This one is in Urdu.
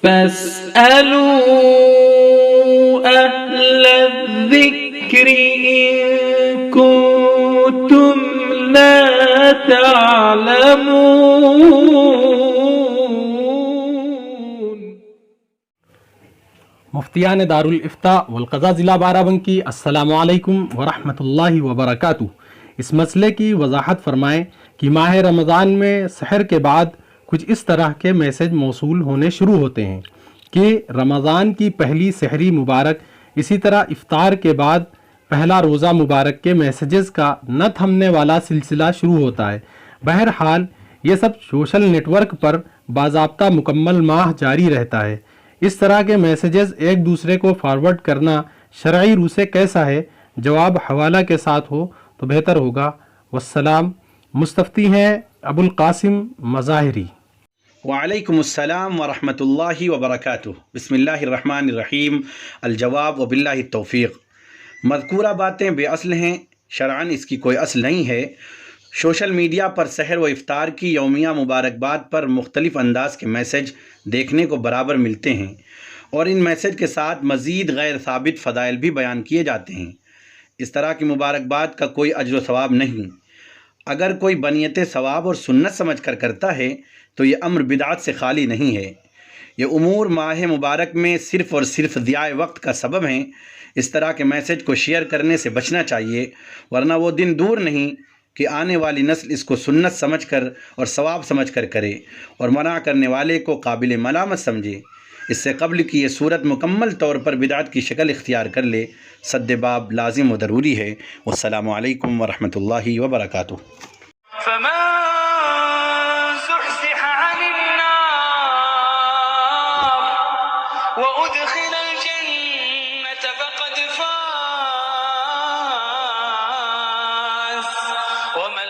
فاسألوا أهل الذكر إن كنتم لا تعلمون۔ مفتیان دارالافتاء والقضاء ضلع بارہ بنکی، السلام علیکم ورحمۃ اللہ وبرکاتہ۔ اس مسئلے کی وضاحت فرمائیں کہ ماہ رمضان میں سحر کے بعد کچھ اس طرح کے میسج موصول ہونے شروع ہوتے ہیں کہ رمضان کی پہلی سحری مبارک، اسی طرح افطار کے بعد پہلا روزہ مبارک کے میسیجز کا نہ تھمنے والا سلسلہ شروع ہوتا ہے۔ بہرحال یہ سب سوشل نیٹ ورک پر باضابطہ مکمل ماہ جاری رہتا ہے۔ اس طرح کے میسیجز ایک دوسرے کو فارورڈ کرنا شرعی روح سے کیسا ہے؟ جواب حوالہ کے ساتھ ہو تو بہتر ہوگا۔ والسلام۔ مستفتی ہیں ابو القاسم مظاہری۔ وعلیکم السلام ورحمۃ اللہ وبرکاتہ۔ بسم اللہ الرحمن الرحیم۔ الجواب وباللہ التوفیق۔ مذکورہ باتیں بے اصل ہیں، شرعاً اس کی کوئی اصل نہیں ہے۔ سوشل میڈیا پر سحر و افطار کی یومیہ مبارکباد پر مختلف انداز کے میسج دیکھنے کو برابر ملتے ہیں، اور ان میسج کے ساتھ مزید غیر ثابت فضائل بھی بیان کیے جاتے ہیں۔ اس طرح کی مبارکباد کا کوئی اجر و ثواب نہیں۔ اگر کوئی بنیت ثواب اور سنت سمجھ کر کرتا ہے تو یہ امر بدعت سے خالی نہیں ہے۔ یہ امور ماہ مبارک میں صرف اور صرف ضیاع وقت کا سبب ہیں۔ اس طرح کے میسج کو شیئر کرنے سے بچنا چاہیے، ورنہ وہ دن دور نہیں کہ آنے والی نسل اس کو سنت سمجھ کر اور ثواب سمجھ کر کرے، اور منع کرنے والے کو قابل ملامت سمجھے۔ اس سے قبل کہ یہ صورت مکمل طور پر بدعت کی شکل اختیار کر لے، سد باب لازم و ضروری ہے۔ والسلام علیکم ورحمۃ اللہ وبرکاتہ۔ فمن زحزح عن النار وأدخل الجنة فقد فاز وما